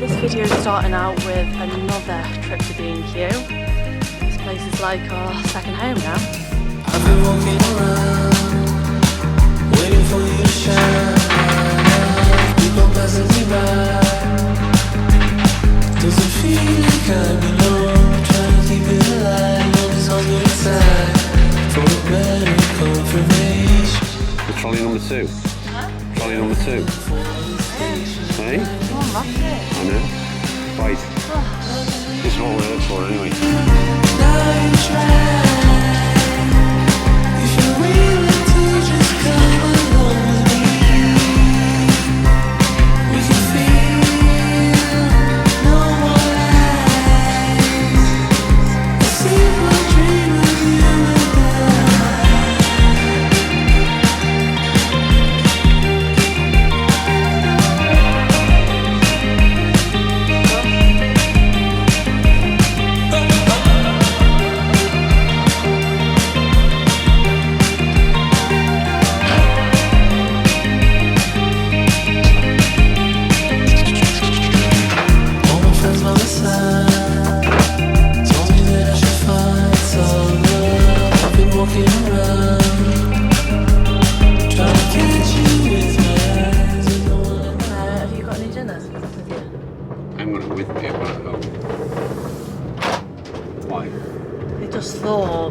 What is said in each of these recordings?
this video is starting out with another trip to B&Q. This place is like our second home now. I've been walking around, waiting for you to shine. People passing me by. Does it feel like I belong? Trying to keep it alive, all this hunger inside. For a better confirmation. The trolley number 2. Huh? Trolley number 2. Hey? Oh, I loved it. I know. Right. This is what we're here for anyway. Now you try. If you're willing to just come along with me, we can feel no more lies. A simple dream of you and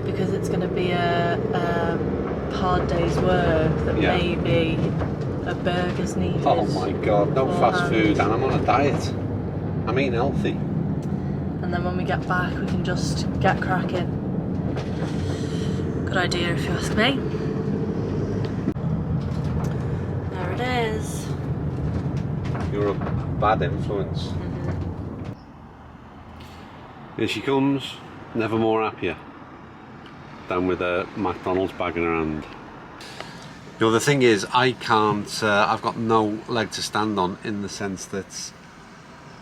because it's going to be a hard day's work that maybe a burger's needed. Oh my god, no fast food, and I'm on a diet. I'm eating healthy. And then when we get back we can just get cracking. Good idea if you ask me. There it is. You're a bad influence. Here she comes, never more happier. Down with a McDonald's bag in her hand. You know, the thing is, I can't, I've got no leg to stand on, in the sense that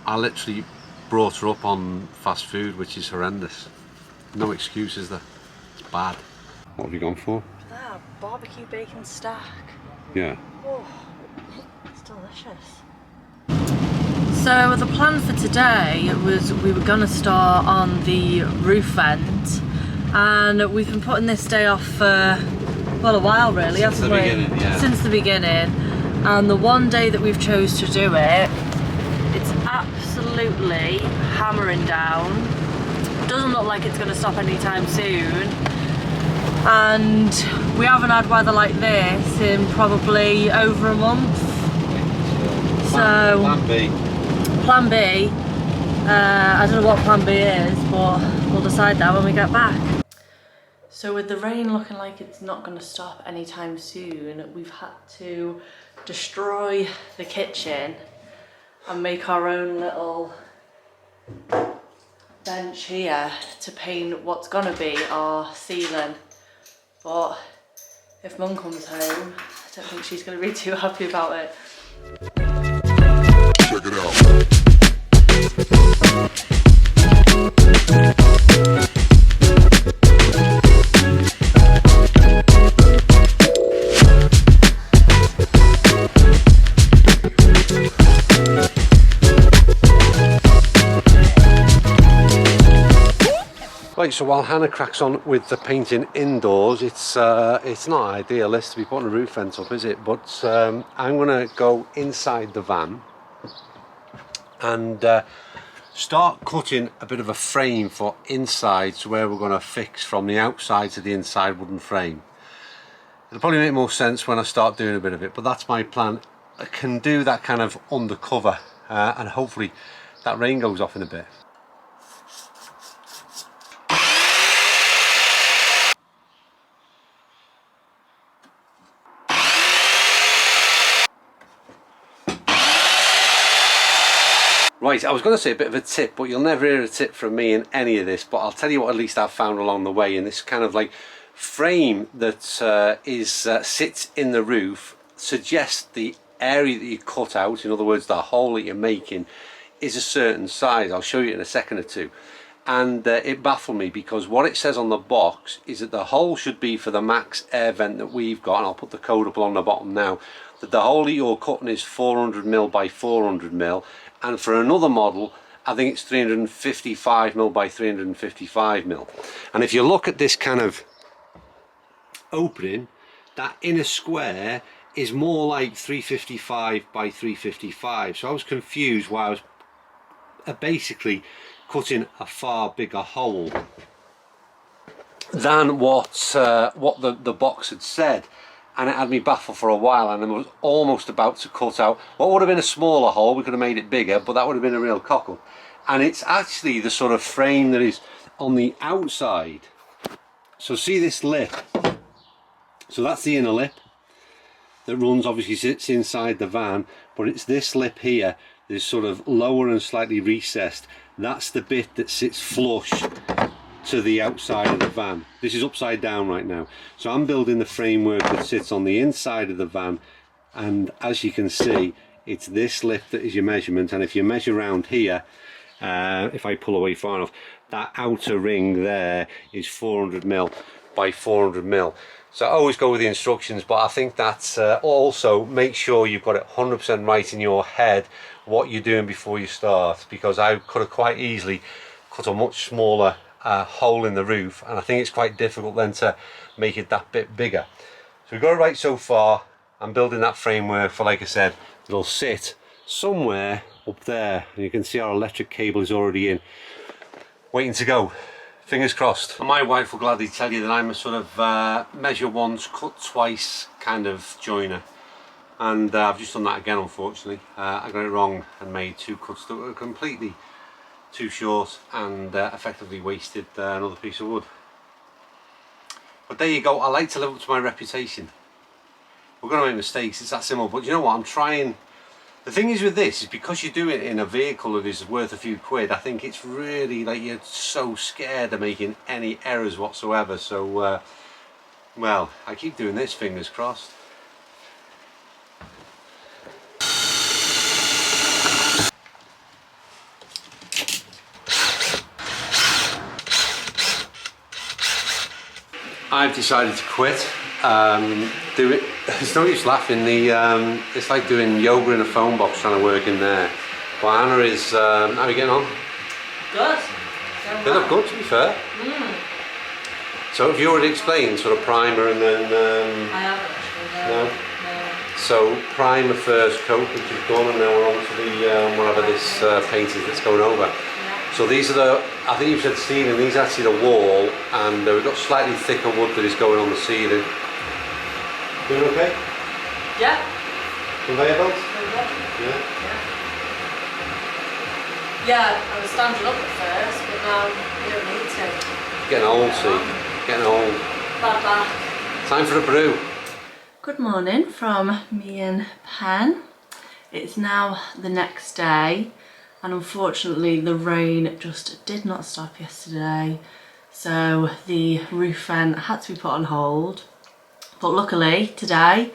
I literally brought her up on fast food, which is horrendous. No excuses there. It's bad. What have you gone for? That barbecue bacon stack. Yeah. Oh, it's delicious. So the plan for today was we were going to start on the roof vent. And we've been putting this day off for, well, a while really, haven't we? Since the beginning. And the one day that we've chose to do it, it's absolutely hammering down. Doesn't look like it's going to stop anytime soon. And we haven't had weather like this in probably over a month. So, Plan B. Plan B. I don't know what plan B is, but we'll decide that when we get back. So with the rain looking like it's not going to stop anytime soon, we've had to destroy the kitchen and make our own little bench here to paint what's going to be our ceiling. But if Mum comes home, I don't think she's going to be too happy about it. check it out. Right, so while Hannah cracks on with the painting indoors, it's not idealist to be putting a roof vent up, is it? But I'm going to go inside the van and start cutting a bit of a frame for inside, so where we're going to fix from the outside to the inside wooden frame. It'll probably make more sense when I start doing a bit of it, but that's my plan. I can do that kind of undercover and hopefully that rain goes off in a bit. Right, I was going to say a bit of a tip, but you'll never hear a tip from me in any of this, but I'll tell you what at least I've found along the way. In this kind of like frame that sits in the roof suggests the area that you cut out, in other words the hole that you're making, is a certain size. I'll show you in a second or two. And it baffled me because what it says on the box is that the hole should be for the max air vent that we've got, and I'll put the code up along the bottom now. the hole that you're cutting is 400mm by 400mm, and for another model I think it's 355mm by 355mm. And if you look at this kind of opening, that inner square is more like 355 by 355, so I was confused why I was basically cutting a far bigger hole than what the box had said, and it had me baffled for a while, and I was almost about to cut out what would have been a smaller hole. We could have made it bigger, but that would have been a real cockle. And it's actually the sort of frame that is on the outside. So see this lip, so that's the inner lip that runs, obviously sits inside the van, but it's this lip here that is sort of lower and slightly recessed. That's the bit that sits flush to the outside of the van. This is upside down right now, so I'm building the framework that sits on the inside of the van, and as you can see, it's this lip that is your measurement. And if you measure around here, if I pull away far enough, that outer ring there is 400mm by 400mm. So I always go with the instructions, but I think that's also make sure you've got it 100% right in your head what you're doing before you start, because I could have quite easily cut a much smaller hole in the roof, and I think it's quite difficult then to make it that bit bigger. So we've got it right so far. I'm building that framework for, like I said, it'll sit somewhere up there, and you can see our electric cable is already in, waiting to go. Fingers crossed. And my wife will gladly tell you that I'm a sort of measure once, cut twice kind of joiner, and I've just done that again, unfortunately. I got it wrong and made two cuts that were completely too short, and effectively wasted another piece of wood. But there you go. I like to live up to my reputation. We're going to make mistakes, it's that simple, but you know what, I'm trying. The thing is with this is because you do it in a vehicle that is worth a few quid, I think it's really like you're so scared of making any errors whatsoever. So well, I keep doing this, fingers crossed. I've decided to quit. Do it. It's no use laughing. It's like doing yoga in a phone box, trying to work in there. But Anna is. How are you getting on? Good. They look good, to be fair. So have you already explained sort of primer and then? I haven't actually. No. No. So primer first coat, which is done, and now we're on to the whatever this paint is that's going over. So these are the, I think you said ceiling, these are actually the wall, and we've got slightly thicker wood that is going on the ceiling. Doing okay? Yeah. Conveyor belt? Yeah. Yeah, I was standing up at first, but now you don't need to. Getting old, see. Getting old. Bad back. Time for a brew. Good morning from me and Pen. It's now the next day, and unfortunately the rain just did not stop yesterday, so the roof vent had to be put on hold. But luckily today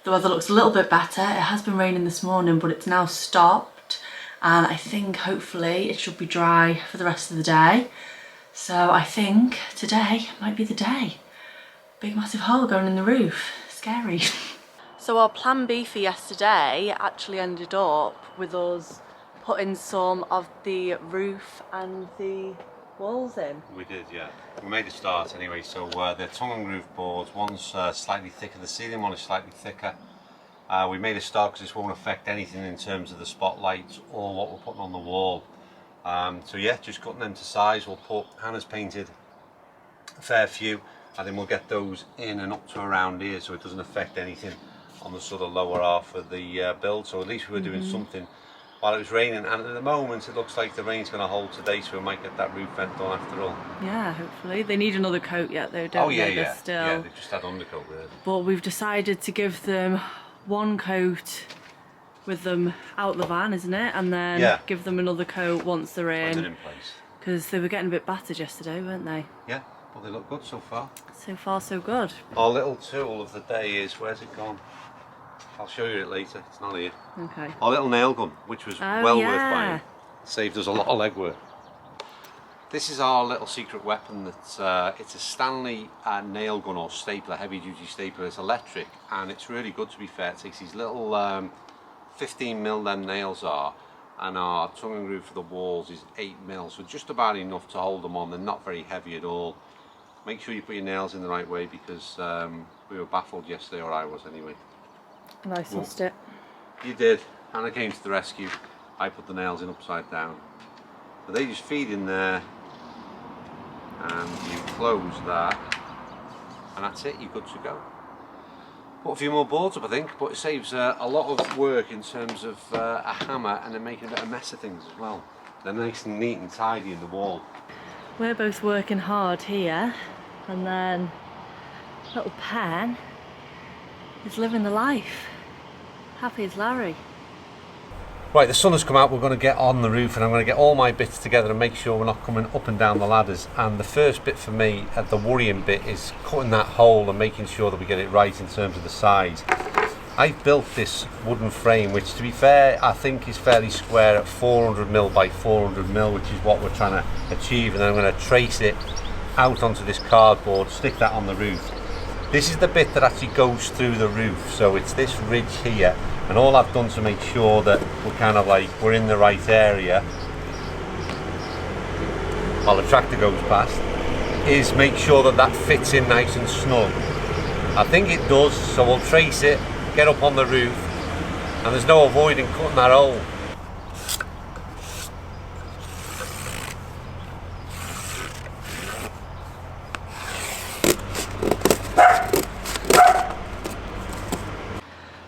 the weather looks a little bit better. It has been raining this morning, but it's now stopped, and I think hopefully it should be dry for the rest of the day. So I think today might be the day. Big massive hole going in the roof. Scary. So our plan B for yesterday actually ended up with us putting some of the roof and the walls in. We did, yeah. We made a start anyway. So the tongue and groove boards, one's slightly thicker, the ceiling one is slightly thicker. We made a start because this won't affect anything in terms of the spotlights or what we're putting on the wall. So yeah, just cutting them to size. We'll put, Hannah's painted a fair few, and then we'll get those in and up to around here, so it doesn't affect anything on the sort of lower half of the build. So at least we were doing something while it was raining, and at the moment it looks like the rain's going to hold today, so we might get that roof vent done after all. Yeah, hopefully. They need another coat yet though, don't they? Yeah. Still. Yeah, they just had undercoat really. But we've decided to give them one coat with them out the van, isn't it? And then give them another coat once they're in. In place. Because they were getting a bit battered yesterday, weren't they? Yeah, but they look good so far. So far so good. Our little tool of the day is, where's it gone? I'll show you it later, it's not here. Okay. Our little nail gun, which was well worth buying. Saved us a lot of legwork. This is our little secret weapon. That's it's a Stanley nail gun or stapler, heavy duty stapler. It's electric and it's really good, to be fair. It takes these little 15mm them nails are, and our tongue and groove for the walls is 8mm, so just about enough to hold them on. They're not very heavy at all. Make sure you put your nails in the right way, because we were baffled yesterday, or I was anyway. And I sussed it. You did. Hannah came to the rescue. I put the nails in upside down. But they just feed in there, and you close that, and that's it, you're good to go. Put a few more boards up, I think, but it saves a lot of work in terms of a hammer, and then making a bit of mess of things as well. They're nice and neat and tidy in the wall. We're both working hard here, and then little Pen is living the life. Happy as Larry. Right, the sun has come out. We're going to get on the roof, and I'm going to get all my bits together and make sure we're not coming up and down the ladders. And the first bit for me, the worrying bit, is cutting that hole and making sure that we get it right in terms of the size. I've built this wooden frame, which, to be fair, I think is fairly square at 400mm by 400mm, which is what we're trying to achieve. And then I'm going to trace it out onto this cardboard, stick that on the roof. This is the bit that actually goes through the roof, so it's this ridge here, and all I've done to make sure that we're kind of like, we're in the right area while the tractor goes past, is make sure that that fits in nice and snug. I think it does, so we'll trace it, get up on the roof, and there's no avoiding cutting that hole.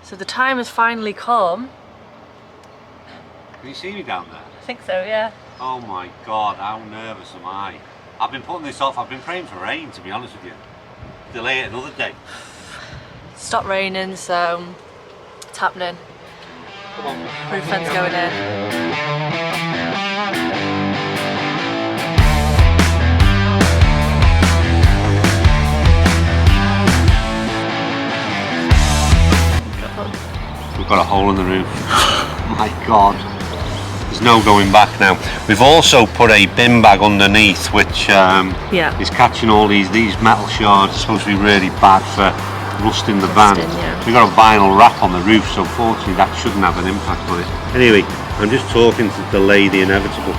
So the time has finally come. Can you see me down there? I think so, yeah. Oh my God, how nervous am I? I've been putting this off. I've been praying for rain, to be honest with you. Delay it another day. It's stopped raining, so it's happening. Come on. Roof fence going in. We've got a hole in the roof. My God. There's no going back now. We've also put a bin bag underneath, which is catching all these metal shards. It's supposed to be really bad for rusting the van. Yeah. We've got a vinyl wrap on the roof, so fortunately that shouldn't have an impact on it. Anyway, I'm just talking to delay the inevitable.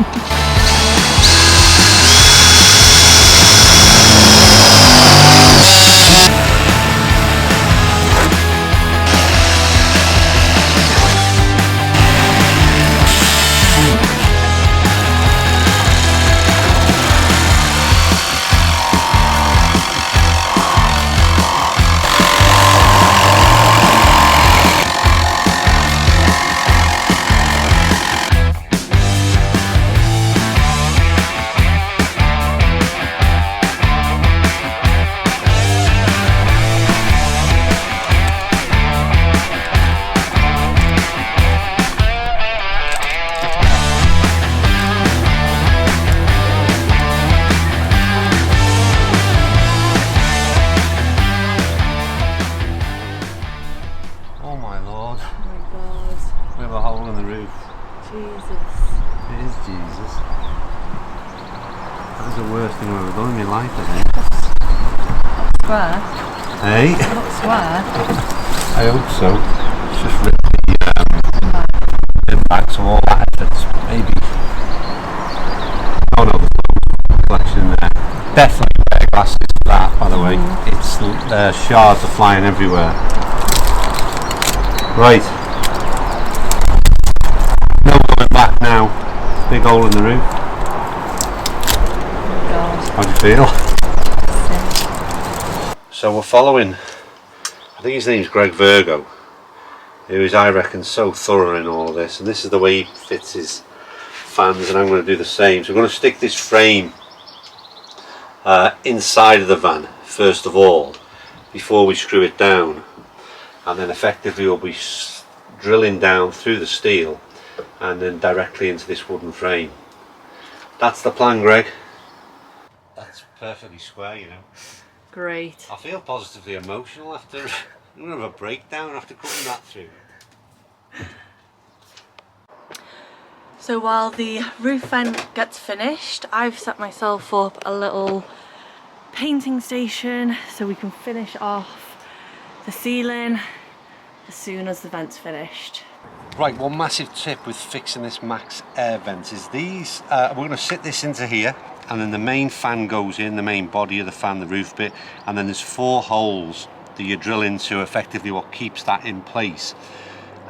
Square? Hey? Not square? I hope so. It's just ripped the impact, so all that effort's maybe. Oh no, there's no collection there. Definitely wear glasses for that, by the way. It's shards are flying everywhere. Right. No going back now. Big hole in the roof. Oh God. How do you feel? So we're following, I think his name's Greg Virgo, who is, I reckon, so thorough in all of this, and this is the way he fits his fans, and I'm going to do the same. So we're going to stick this frame inside of the van first of all, before we screw it down, and then effectively we'll be drilling down through the steel and then directly into this wooden frame. That's the plan, Greg. That's perfectly square, you know. Great. I feel positively emotional after I'm going to have a breakdown after cutting that through. So while the roof vent gets finished, I've set myself up a little painting station so we can finish off the ceiling as soon as the vent's finished. Right, one massive tip with fixing this max air vent is these, we're going to sit this into here, and then the main fan goes in, the main body of the fan, the roof bit, and then there's 4 holes that you drill into, effectively what keeps that in place.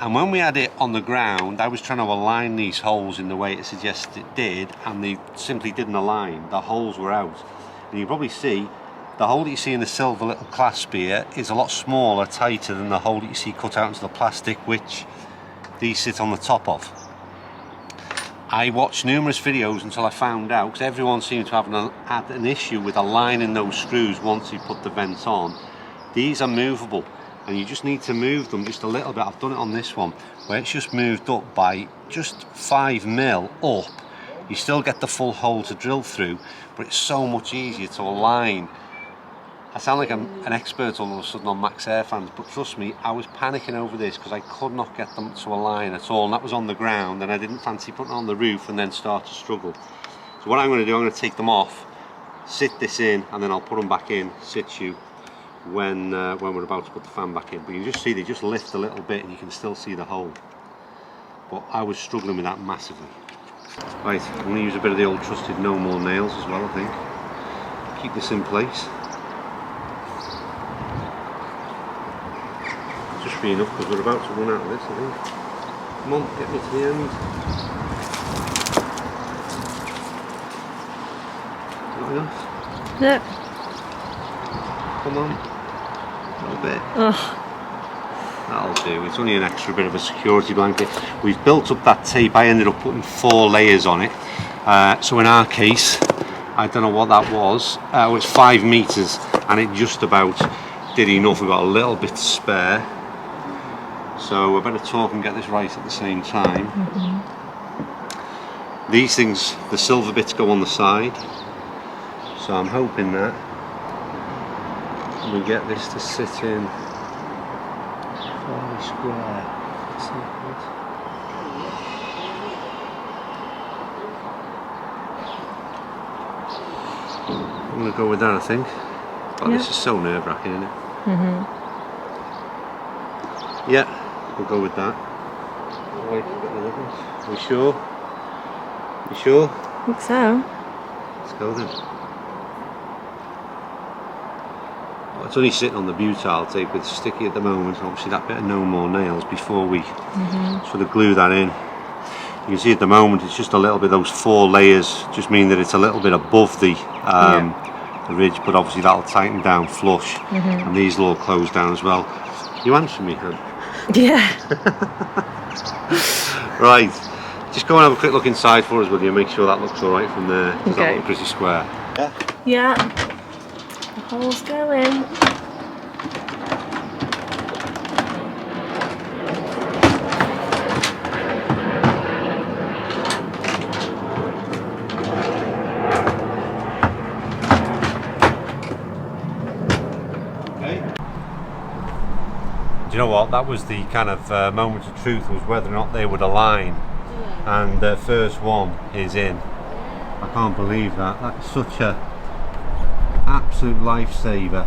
And when we had it on the ground, I was trying to align these holes in the way it suggested it did, and they simply didn't align. The holes were out. And you probably see, the hole that you see in the silver little clasp here is a lot smaller, tighter than the hole that you see cut out into the plastic, which these sit on the top of. I watched numerous videos until I found out, because everyone seemed to have had an issue with aligning those screws once you put the vent on. These are movable, and you just need to move them just a little bit. I've done it on this one, where it's just moved up by just 5 mil up. You still get the full hole to drill through, but it's so much easier to align. I sound like I'm an expert all of a sudden on max air fans, but trust me, I was panicking over this because I could not get them to align at all, and that was on the ground, and I didn't fancy putting it on the roof and then start to struggle. So what I'm going to do, I'm going to take them off, sit this in, and then I'll put them back in situ when we're about to put the fan back in. But you can just see they just lift a little bit and you can still see the hole. But I was struggling with that massively. Right, I'm going to use a bit of the old trusted no more nails as well, I think. Keep this in place. Just be enough because we're about to run out of this, I think. Come on, get me to the end. Not enough? Look. Come on. A little bit. Ugh. That'll do. It's only an extra bit of a security blanket. We've built up that tape. I ended up putting 4 layers on it. So in our case, I don't know what that was. It was 5 meters, and it just about did enough. We've got a little bit to spare. So I better talk and get this right at the same time. These things, the silver bits go on the side. So I'm hoping that we get this to sit in fairly square. I'm going to go with that, I think. Oh, this is so nerve-wracking, isn't it? Yeah. We'll go with that. Wait, are we sure? You sure? I think so. Let's go then. Well, it's only sitting on the butyl tape with sticky at the moment. Obviously that bit of no more nails before we sort of glue that in. You can see at the moment it's just a little bit, those 4 layers just mean that it's a little bit above the ridge, but obviously that'll tighten down flush, and these will all close down as well. You answer me, Han? Yeah. Right, just go and have a quick look inside for us, will you? Make sure that looks alright from there. Does that look pretty square? Yeah. Yeah. The holes go in. Do you know what? That was the kind of moment of truth, was whether or not they would align. And the first one is in. I can't believe that. That's such a absolute lifesaver.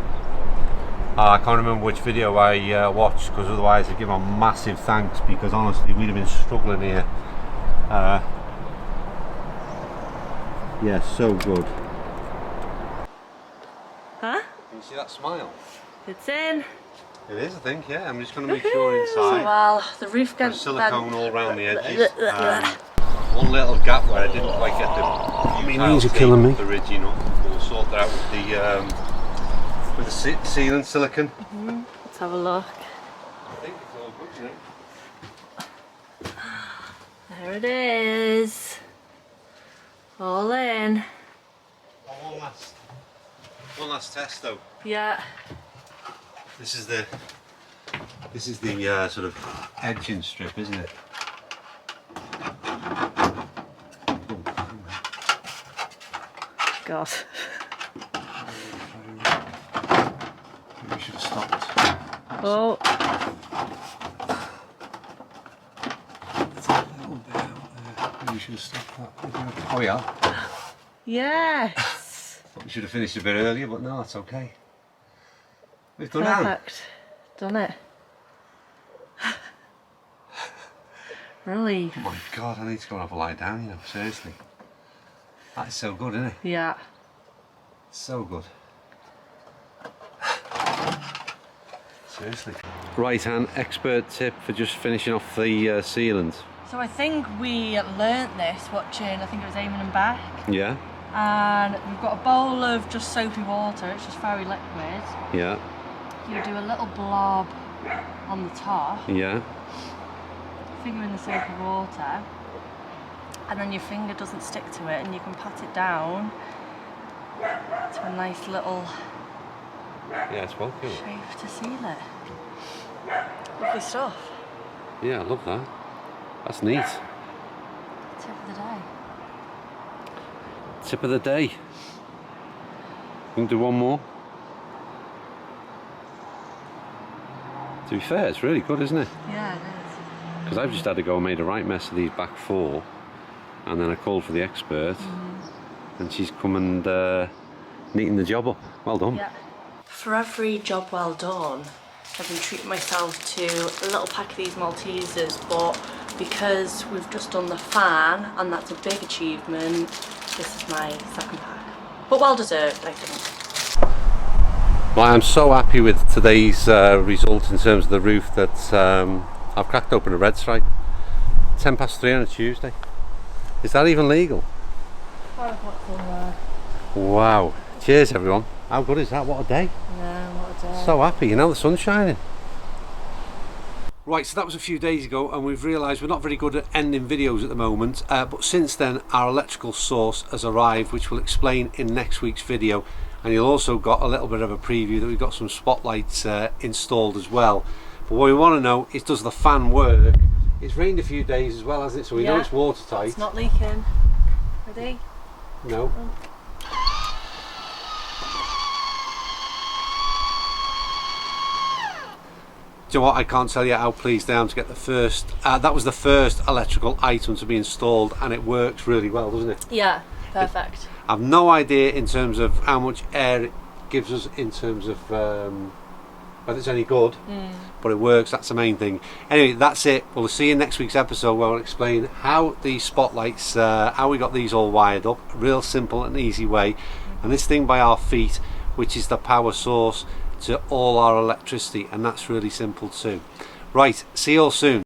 I can't remember which video I watched, because otherwise I'd give them massive thanks, because honestly we'd have been struggling here. Yeah, so good. Huh? Can you see that smile? It's in. It is, I think, yeah. I'm just going to make sure inside. Well, the roof There's gets silicone all around the edges. One little gap where I didn't quite get the knees are killing me. The ridgy nut. We'll sort that out with the sealant silicone. Let's have a look. I think it's all good, you know. There it is. All in. Oh, one last test though. Yeah. This is the sort of edging strip, isn't it? God. Maybe we should have stopped. Oh. There's a little bit out there. We should have stopped that. Oh yeah. Yes. We should have finished a bit earlier, but no, it's okay. We've done it. Perfect. Done it. Relief. Oh my god, I need to go and have a lie down, you know, seriously. That is so good, isn't it? Yeah. So good. Seriously. Right hand expert tip for just finishing off the sealant. So I think we learnt this watching, I think it was Eamon and Beck. Yeah. And we've got a bowl of just soapy water, it's just very liquid. Yeah. You do a little blob on the top. Yeah. Finger in the soapy water. And then your finger doesn't stick to it and you can pat it down to a nice little Yeah, it's well cool. shape to seal it. Lovely stuff. Yeah, I love that. That's neat. Tip of the day. Tip of the day. You can do one more. To be fair, it's really good, isn't it? Yeah, it is. Because I've just had to go and made a right mess of these back four, and then I called for the expert, and she's come and neatened the job up. Well done. Yeah. For every job well done, I've been treating myself to a little pack of these Maltesers, but because we've just done the fan, and that's a big achievement, this is my second pack. But well deserved, I think. Well, I'm so happy with today's result in terms of the roof that I've cracked open a red stripe. 3:10 on a Tuesday. Is that even legal? Wow. Cheers everyone. How good is that? What a day. Yeah, what a day. So happy, you know, the sun's shining. Right, so that was a few days ago, and we've realised we're not very good at ending videos at the moment, but since then our electrical source has arrived, which we'll explain in next week's video, and you'll also got a little bit of a preview that we've got some spotlights installed as well. But what we want to know is, does the fan work? It's rained a few days as well, hasn't it? So we know it's watertight. It's not leaking. Ready? No. Do you know what? I can't tell you how pleased I am to get the first. That was the first electrical item to be installed, and it works really well, doesn't it? Yeah, perfect. I've no idea in terms of how much air it gives us in terms of whether it's any good, but it works. That's the main thing. Anyway, that's it. We'll see you in next week's episode where I'll explain how these spotlights, how we got these all wired up. Real simple and easy way. And this thing by our feet, which is the power source to all our electricity, and that's really simple too. Right, see you all soon.